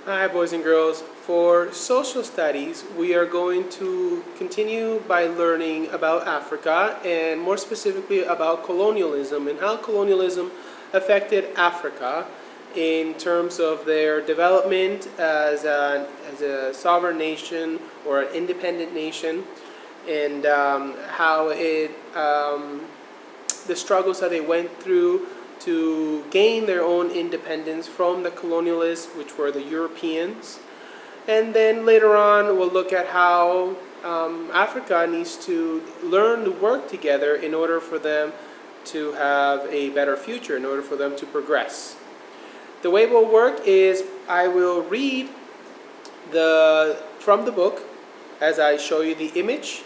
Hi, boys and girls. For social studies, we are going to continue by learning about Africa and more specifically about colonialism and how colonialism affected Africa in terms of their development as a sovereign nation or an independent nation, and how the struggles that they went through to gain their own independence from the colonialists, which were the Europeans. And then later on, we'll look at how Africa needs to learn to work together in order for them to have a better future, in order for them to progress. The way it will work is I will read from the book as I show you the image.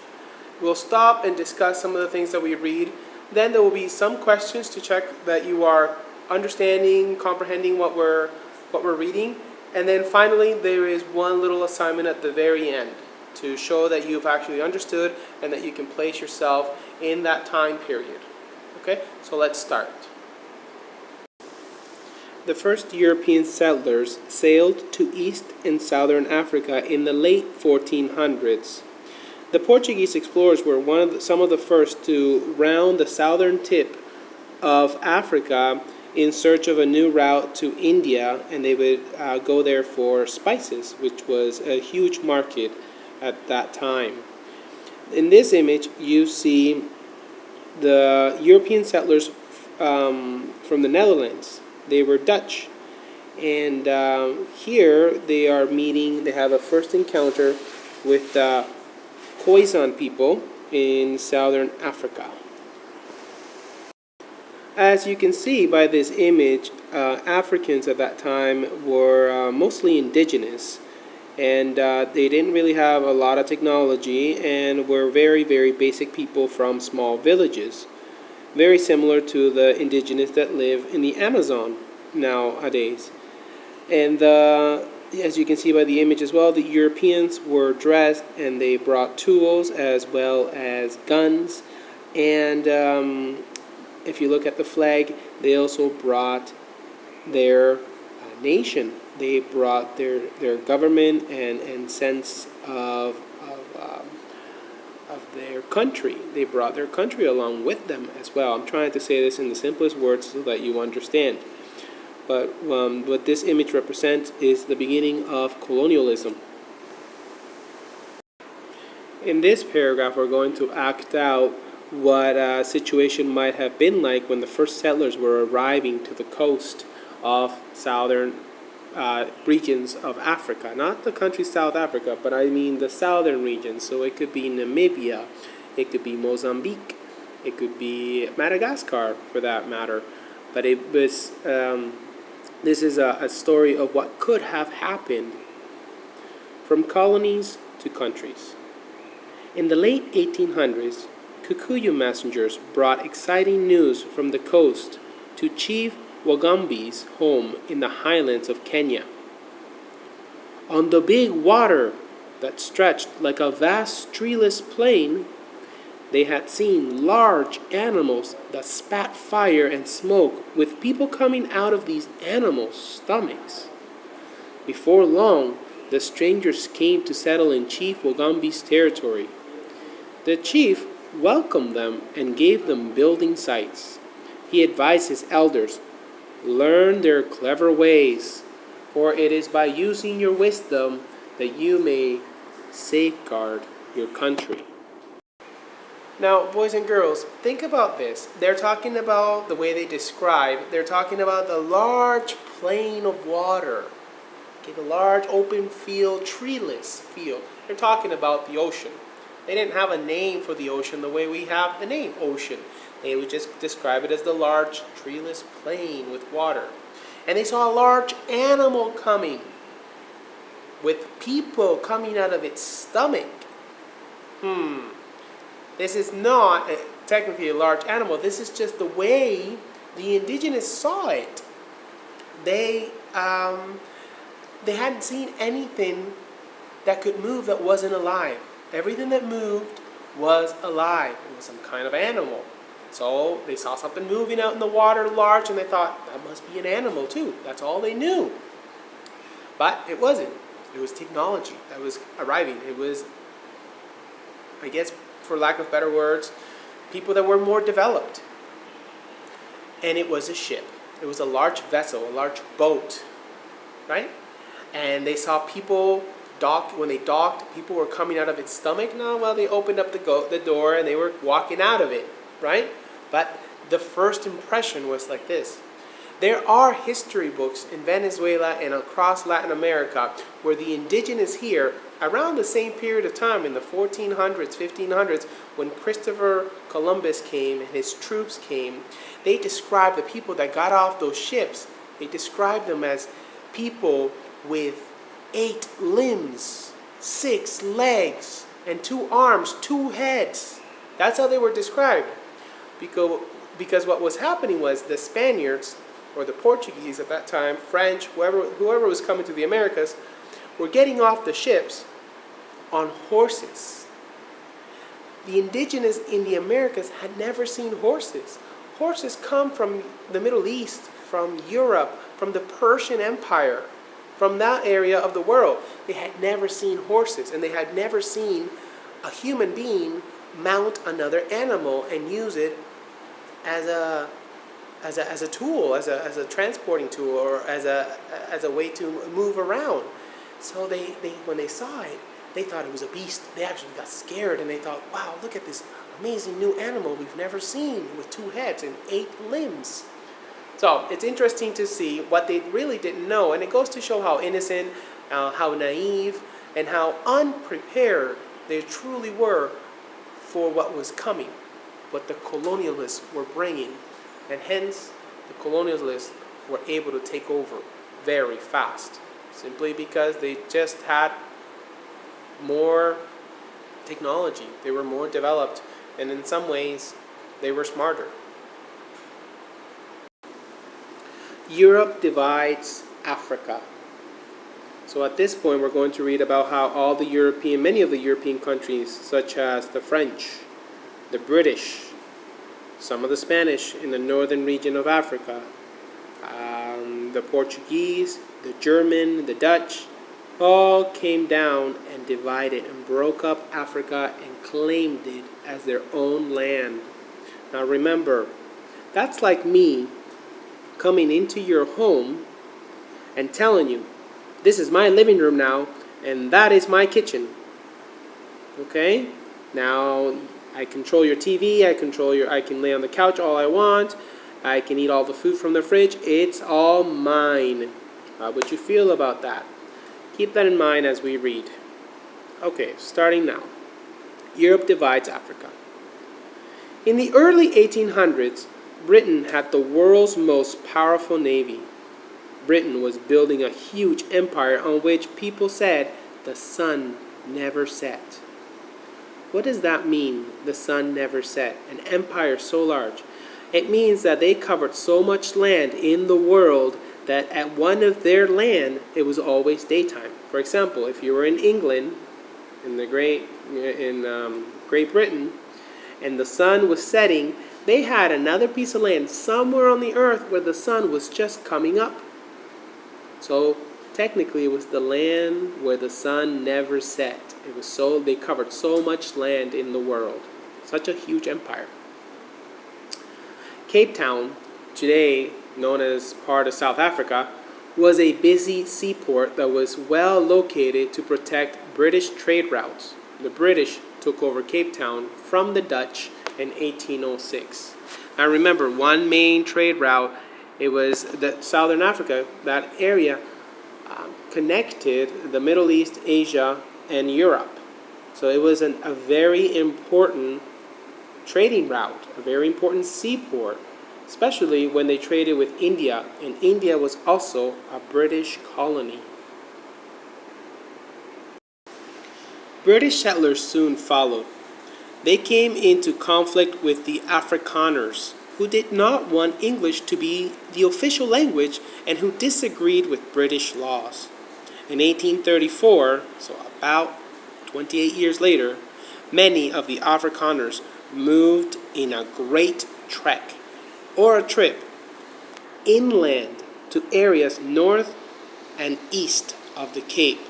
We'll stop and discuss some of the things that we read. Then there will be some questions to check that you are understanding, comprehending what we're reading. And then finally, there is one little assignment at the very end to show that you've actually understood and that you can place yourself in that time period. Okay, so let's start. The first European settlers sailed to East and Southern Africa in the late 1400s. The Portuguese explorers were some of the first to round the southern tip of Africa in search of a new route to India, and they would go there for spices, which was a huge market at that time. In this image, you see the European settlers from the Netherlands. They were Dutch, and here they are meeting. They have a first encounter with the Khoisan people in southern Africa. As you can see by this image, Africans at that time were mostly indigenous, and they didn't really have a lot of technology and were very, very basic people from small villages, very similar to the indigenous that live in the Amazon nowadays. And as you can see by the image as well, the Europeans were dressed and they brought tools as well as guns. And if you look at the flag, they also brought their nation. They brought their government and sense of their country. They brought their country along with them as well. I'm trying to say this in the simplest words so that you understand. But what this image represents is the beginning of colonialism. In this paragraph, we're going to act out what a situation might have been like when the first settlers were arriving to the coast of southern regions of Africa. Not the country South Africa, but I mean the southern regions. So it could be Namibia, it could be Mozambique, it could be Madagascar for that matter. But it was this is a story of what could have happened from colonies to countries. In the late 1800s, Kikuyu messengers brought exciting news from the coast to Chief Wagambi's home in the highlands of Kenya. On the big water that stretched like a vast treeless plain, they had seen large animals that spat fire and smoke, with people coming out of these animals' stomachs. Before long, the strangers came to settle in Chief Wagambi's territory. The chief welcomed them and gave them building sites. He advised his elders, "Learn their clever ways, for it is by using your wisdom that you may safeguard your country." Now, boys and girls, think about this. They're talking about the way they describe. They're talking about the large plain of water. Okay, the large open field, treeless field. They're talking about the ocean. They didn't have a name for the ocean the way we have the name ocean. They would just describe it as the large treeless plain with water. And they saw a large animal coming with people coming out of its stomach. This is not technically a large animal. This is just the way the indigenous saw it. They hadn't seen anything that could move that wasn't alive. Everything that moved was alive. It was some kind of animal. So they saw something moving out in the water large, and they thought, that must be an animal too. That's all they knew. But it wasn't. It was technology that was arriving. It was, I guess, for lack of better words, people that were more developed. And it was a ship. It was a large vessel, a large boat, right? And they saw people dock. When they docked, people were coming out of its stomach. No, well, they opened up the door and they were walking out of it, right? But the first impression was like this. There are history books in Venezuela and across Latin America where the indigenous here, around the same period of time in the 1400s, 1500s, when Christopher Columbus came and his troops came, they described the people that got off those ships, they described them as people with 8 limbs, 6 legs, and 2 arms, 2 heads. That's how they were described. Because what was happening was the Spaniards, or the Portuguese at that time, French, whoever was coming to the Americas, were getting off the ships on horses. The indigenous in the Americas had never seen horses. Horses come from the Middle East, from Europe, from the Persian Empire, from that area of the world. They had never seen horses, and they had never seen a human being mount another animal and use it as a tool, as a transporting tool, or as a way to move around. So they when they saw it, they thought it was a beast. They actually got scared and they thought, wow, look at this amazing new animal we've never seen with 2 heads and 8 limbs. So it's interesting to see what they really didn't know, and it goes to show how innocent, how naive, and how unprepared they truly were for what was coming, what the colonialists were bringing. And hence, the colonialists were able to take over very fast, simply because they just had more technology. They were more developed, and in some ways, they were smarter. Europe divides Africa. So at this point, we're going to read about how many of the European countries, such as the French, the British, some of the Spanish in the northern region of Africa, the Portuguese, the German, the Dutch, all came down and divided and broke up Africa and claimed it as their own land. Now remember, that's like me coming into your home and telling you, this is my living room now, and that is my kitchen. Okay? Now, I control your TV, I can lay on the couch all I want, I can eat all the food from the fridge, it's all mine. How would you feel about that? Keep that in mind as we read. Okay, starting now. Europe divides Africa. In the early 1800s, Britain had the world's most powerful navy. Britain was building a huge empire on which people said the sun never set. What does that mean, the sun never set? An empire so large. It means that they covered so much land in the world that at one of their land, it was always daytime. For example, if you were in England, in Great Britain, and the sun was setting, they had another piece of land somewhere on the earth where the sun was just coming up. So technically, it was the land where the sun never set. They covered so much land in the world. Such a huge empire. Cape Town, today known as part of South Africa, was a busy seaport that was well located to protect British trade routes. The British took over Cape Town from the Dutch in 1806. Now remember, one main trade route, it was that Southern Africa, that area, connected the Middle East, Asia, and Europe. So it was a very important trading route, a very important seaport, especially when they traded with India, and India was also a British colony. British settlers soon followed. They came into conflict with the Afrikaners, who did not want English to be the official language and who disagreed with British laws. In 1834, so about 28 years later, many of the Afrikaners moved in a great trek, or a trip, inland to areas north and east of the Cape.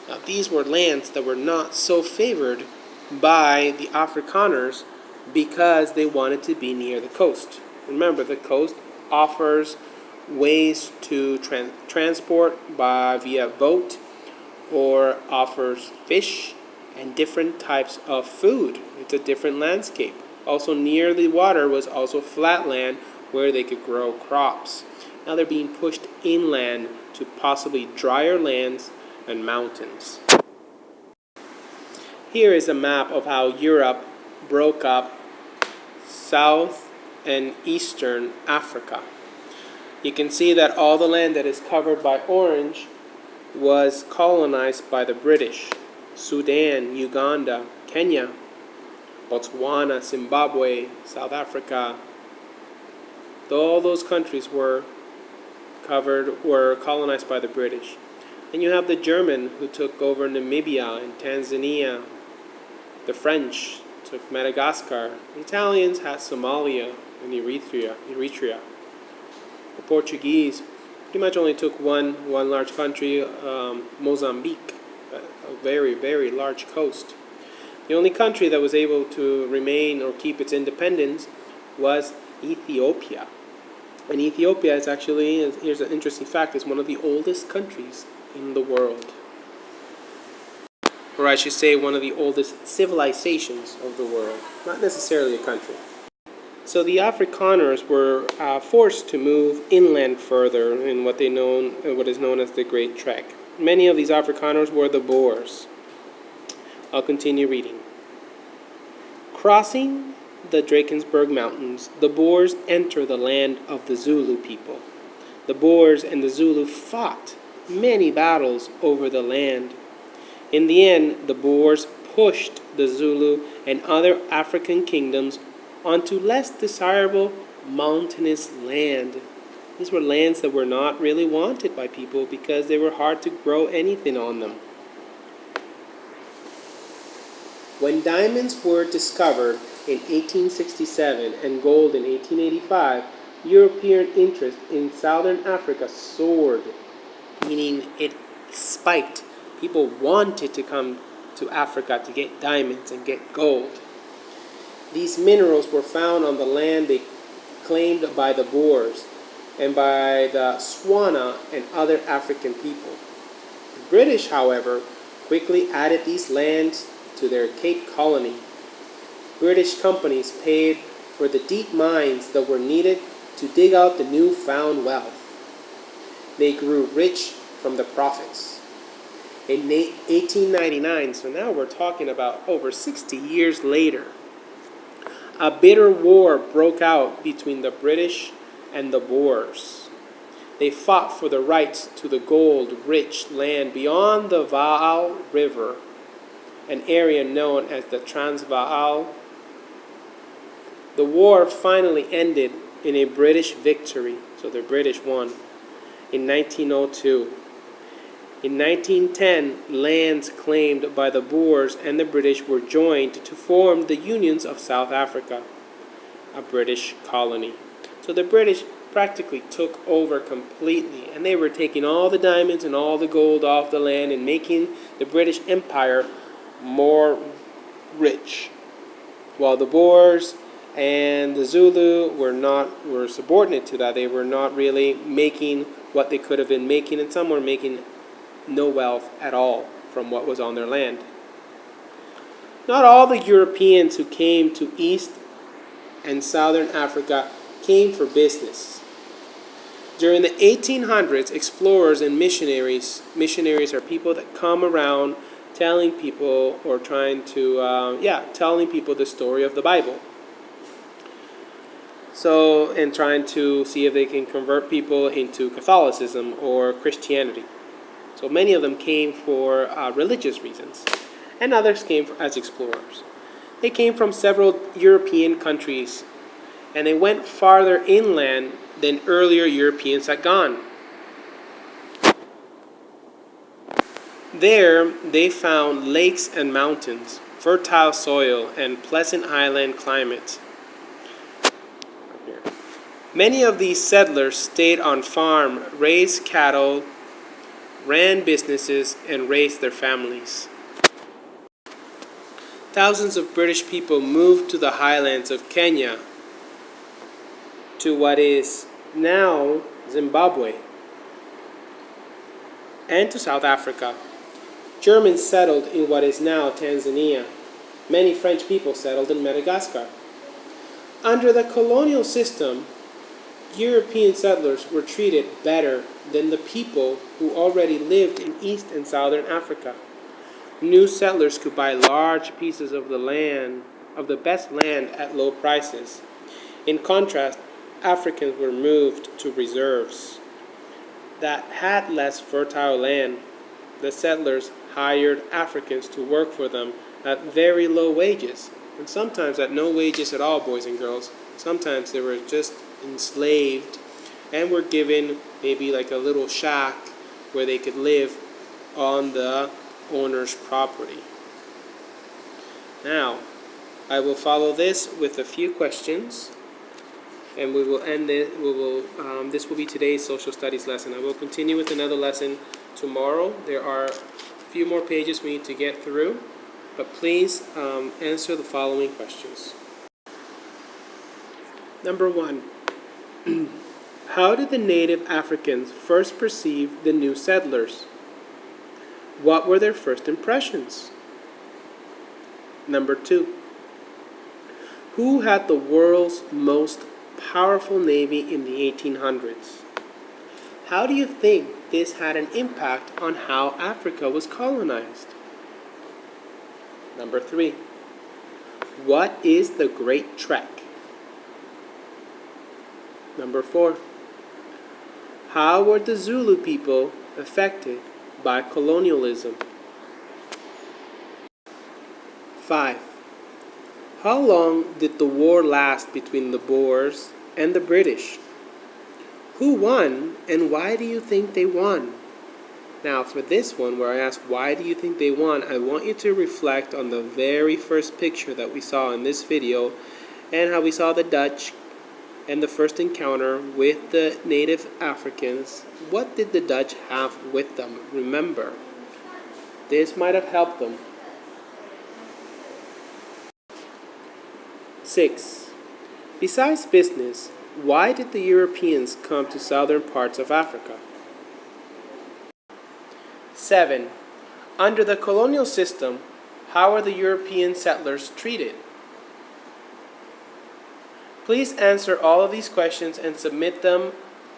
Now, these were lands that were not so favored by the Afrikaners because they wanted to be near the coast. Remember, the coast offers ways to transport via boat, or offers fish and different types of food. It's a different landscape. Also near the water was also flat land where they could grow crops. Now they're being pushed inland to possibly drier lands and mountains. Here is a map of how Europe broke up South and Eastern Africa. You can see that all the land that is covered by orange was colonized by the British. Sudan, Uganda, Kenya, Botswana, Zimbabwe, South Africa. All those countries were colonized by the British. Then you have the German who took over Namibia and Tanzania. The French took Madagascar. The Italians had Somalia and Eritrea. The Portuguese pretty much only took one large country, Mozambique, a very, very large coast. The only country that was able to remain or keep its independence was Ethiopia. And Ethiopia is actually, here's an interesting fact, is one of the oldest countries in the world. Or I should say one of the oldest civilizations of the world, not necessarily a country. So the Afrikaners were forced to move inland further in what is known as the Great Trek. Many of these Afrikaners were the Boers. I'll continue reading. Crossing the Drakensberg Mountains, the Boers enter the land of the Zulu people. The Boers and the Zulu fought many battles over the land. In the end, the Boers pushed the Zulu and other African kingdoms onto less desirable mountainous land. These were lands that were not really wanted by people because they were hard to grow anything on them. When diamonds were discovered in 1867 and gold in 1885, European interest in southern Africa soared, meaning it spiked. People wanted to come to Africa to get diamonds and get gold. These minerals were found on the land they claimed by the Boers and by the Swana and other African people. The British, however, quickly added these lands to their Cape Colony. British companies paid for the deep mines that were needed to dig out the newfound wealth. They grew rich from the profits. In 1899, so now we're talking about over 60 years later, a bitter war broke out between the British and the Boers. They fought for the rights to the gold-rich land beyond the Vaal River, an area known as the Transvaal. The war finally ended in a British victory, so the British won, in 1902. In 1910, lands claimed by the Boers and the British were joined to form the Unions of South Africa, a British colony. So the British practically took over completely, and they were taking all the diamonds and all the gold off the land and making the British Empire more rich, while the Boers and the Zulu were subordinate to that. They were not really making what they could have been making, and some were making no wealth at all from what was on their land. Not all the Europeans who came to East and Southern Africa came for business. During the 1800s, explorers and missionaries are people that come around telling people or telling people the story of the Bible. So, and trying to see if they can convert people into Catholicism or Christianity. So many of them came for religious reasons, and others came as explorers. They came from several European countries, and they went farther inland than earlier Europeans had gone. There, they found lakes and mountains, fertile soil, and pleasant highland climate. Many of these settlers stayed on farm, raised cattle, ran businesses, and raised their families. Thousands of British people moved to the highlands of Kenya, to what is now Zimbabwe, and to South Africa. Germans settled in what is now Tanzania. Many French people settled in Madagascar. Under the colonial system, European settlers were treated better than the people who already lived in East and Southern Africa. New settlers could buy large pieces of the land, of the best land, at low prices. In contrast, Africans were moved to reserves that had less fertile land. The settlers hired Africans to work for them at very low wages, and sometimes at no wages at all, boys and girls. Sometimes they were just enslaved and were given maybe like a little shack where they could live on the owner's property. Now, I will follow this with a few questions, and we will end it. This will be today's social studies lesson. I will continue with another lesson tomorrow. There are a few more pages we need to get through, but please answer the following questions. Number 1. How did the native Africans first perceive the new settlers? What were their first impressions? Number 2. Who had the world's most powerful navy in the 1800s? How do you think this had an impact on how Africa was colonized? Number 3. What is the Great Trek? Number 4. How were the Zulu people affected by colonialism? 5. How long did the war last between the Boers and the British? Who won, and why do you think they won? Now, for this one, where I ask why do you think they won, I want you to reflect on the very first picture that we saw in this video, and how we saw the Dutch and the first encounter with the native Africans. What did the Dutch have with them? Remember, this might have helped them. 6. Besides business, why did the Europeans come to southern parts of Africa? 7. Under the colonial system, how are the European settlers treated? Please answer all of these questions and submit them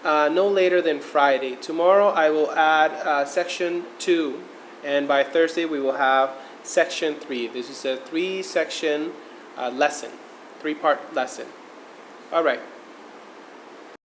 no later than Friday. Tomorrow I will add section 2, and by Thursday we will have section 3. This is a 3-section lesson, 3-part lesson. All right.